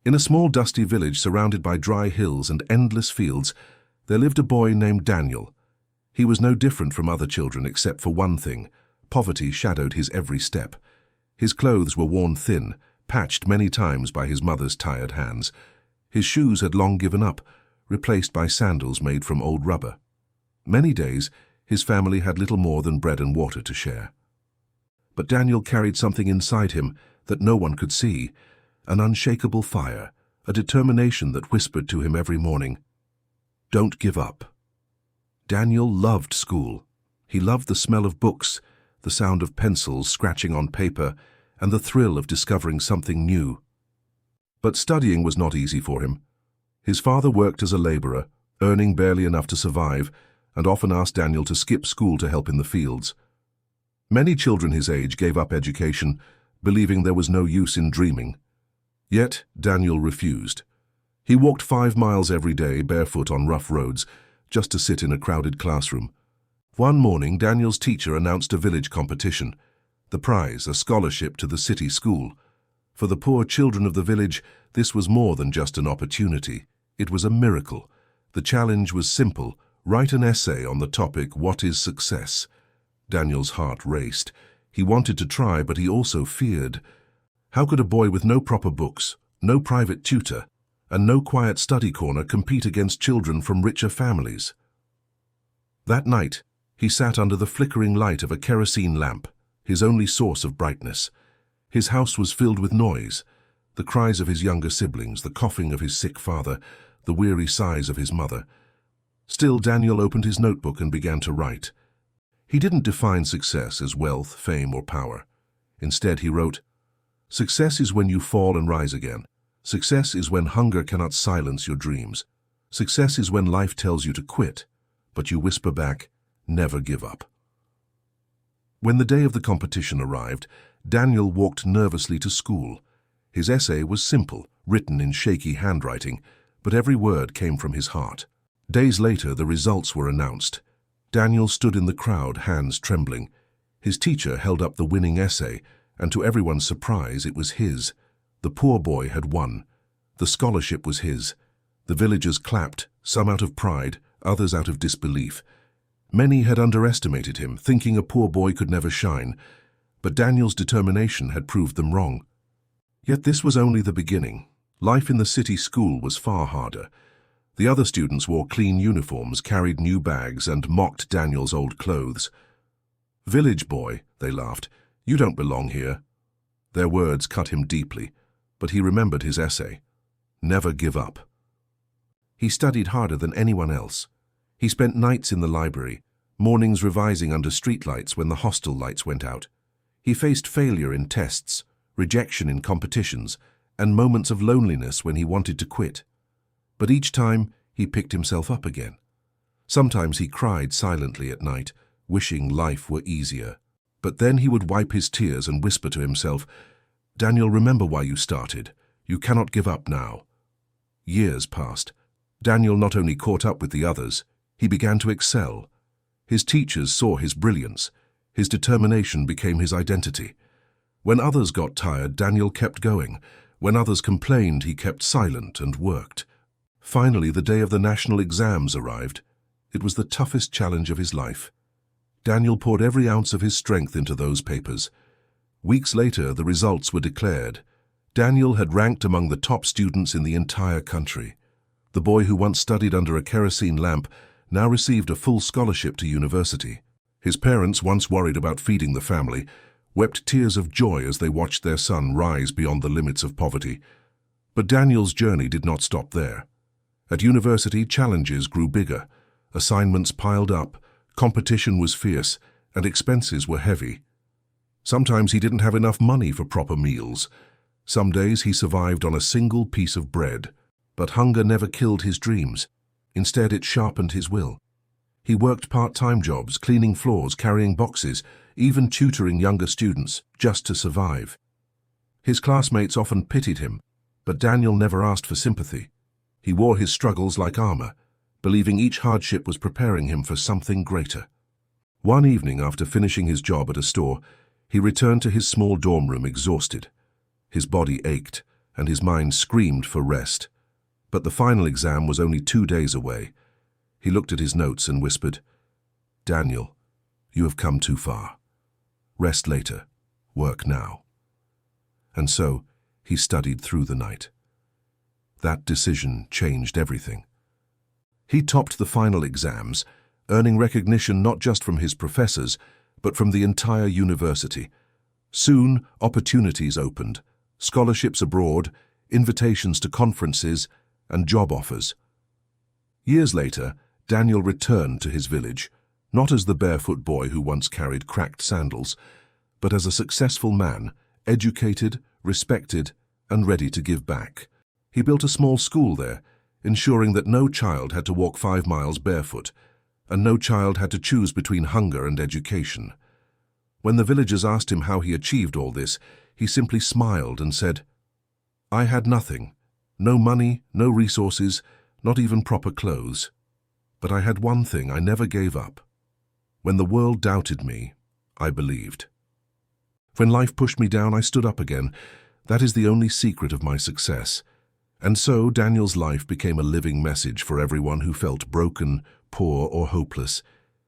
In a small dusty village surrounded by dry hills and endless fields, there lived a boy named Daniel. He was no different from other children except for one thing: poverty shadowed his every step. His clothes were worn thin, patched many times by his mother's tired hands. His shoes had long given up, replaced by sandals made from old rubber. Many days, his family had little more than bread and water to share. But Daniel carried something inside him that no one could see, an unshakable fire, a determination that whispered to him every morning, "Don't give up." Daniel loved school. He loved the smell of books, the sound of pencils scratching on paper, and the thrill of discovering something new. But studying was not easy for him. His father worked as a laborer, earning barely enough to survive, and often asked Daniel to skip school to help in the fields. Many children his age gave up education, believing there was no use in dreaming. Yet Daniel refused. He walked 5 miles every day barefoot on rough roads, just to sit in a crowded classroom. One morning, Daniel's teacher announced a village competition. The prize, a scholarship to the city school. For the poor children of the village, this was more than just an opportunity. It was a miracle. The challenge was simple: write an essay on the topic, "What is success?" Daniel's heart raced. He wanted to try, but he also feared. How could a boy with no proper books, no private tutor, and no quiet study corner compete against children from richer families? That night, he sat under the flickering light of a kerosene lamp, his only source of brightness. His house was filled with noise, the cries of his younger siblings, the coughing of his sick father, the weary sighs of his mother. Still, Daniel opened his notebook and began to write. He didn't define success as wealth, fame, or power. Instead, he wrote, "Success is when you fall and rise again. Success is when hunger cannot silence your dreams. Success is when life tells you to quit, but you whisper back, 'Never give up.'" When the day of the competition arrived, Daniel walked nervously to school. His essay was simple, written in shaky handwriting, but every word came from his heart. Days later, the results were announced. Daniel stood in the crowd, hands trembling. His teacher held up the winning essay, and to everyone's surprise, it was his. The poor boy had won. The scholarship was his. The villagers clapped, some out of pride, others out of disbelief. Many had underestimated him, thinking a poor boy could never shine, but Daniel's determination had proved them wrong. Yet this was only the beginning. Life in the city school was far harder. The other students wore clean uniforms, carried new bags, and mocked Daniel's old clothes. "Village boy," they laughed, "you don't belong here." Their words cut him deeply, but he remembered his essay. Never give up. He studied harder than anyone else. He spent nights in the library, mornings revising under streetlights when the hostel lights went out. He faced failure in tests, rejection in competitions, and moments of loneliness when he wanted to quit. But each time, he picked himself up again. Sometimes he cried silently at night, wishing life were easier. But then he would wipe his tears and whisper to himself, "Daniel, remember why you started. You cannot give up now." Years passed. Daniel not only caught up with the others, he began to excel. His teachers saw his brilliance. His determination became his identity. When others got tired, Daniel kept going. When others complained, he kept silent and worked. Finally, the day of the national exams arrived. It was the toughest challenge of his life. Daniel poured every ounce of his strength into those papers. Weeks later, the results were declared. Daniel had ranked among the top students in the entire country. The boy who once studied under a kerosene lamp now received a full scholarship to university. His parents, once worried about feeding the family, wept tears of joy as they watched their son rise beyond the limits of poverty. But Daniel's journey did not stop there. At university, challenges grew bigger. Assignments piled up, competition was fierce, and expenses were heavy. Sometimes he didn't have enough money for proper meals. Some days he survived on a single piece of bread. But hunger never killed his dreams. Instead, it sharpened his will. He worked part-time jobs, cleaning floors, carrying boxes, even tutoring younger students, just to survive. His classmates often pitied him, but Daniel never asked for sympathy. He wore his struggles like armor, believing each hardship was preparing him for something greater. One evening, after finishing his job at a store, he returned to his small dorm room exhausted. His body ached, and his mind screamed for rest. But the final exam was only 2 days away. He looked at his notes and whispered, "Daniel, you have come too far. Rest later, work now." And so, he studied through the night. That decision changed everything. He topped the final exams, earning recognition not just from his professors, but from the entire university. Soon, opportunities opened, scholarships abroad, invitations to conferences, and job offers. Years later, Daniel returned to his village, not as the barefoot boy who once carried cracked sandals, but as a successful man, educated, respected, and ready to give back. He built a small school there, ensuring that no child had to walk 5 miles barefoot, and no child had to choose between hunger and education. When the villagers asked him how he achieved all this, he simply smiled and said, "I had nothing, no money, no resources, not even proper clothes. But I had one thing I never gave up. When the world doubted me, I believed. When life pushed me down, I stood up again. That is the only secret of my success." And so Daniel's life became a living message for everyone who felt broken, poor, or hopeless.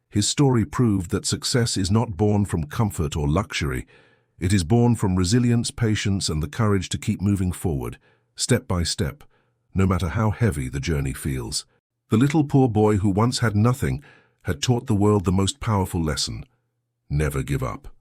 His story proved that success is not born from comfort or luxury. It is born from resilience, patience, and the courage to keep moving forward, step by step, no matter how heavy the journey feels. The little poor boy who once had nothing had taught the world the most powerful lesson: never give up.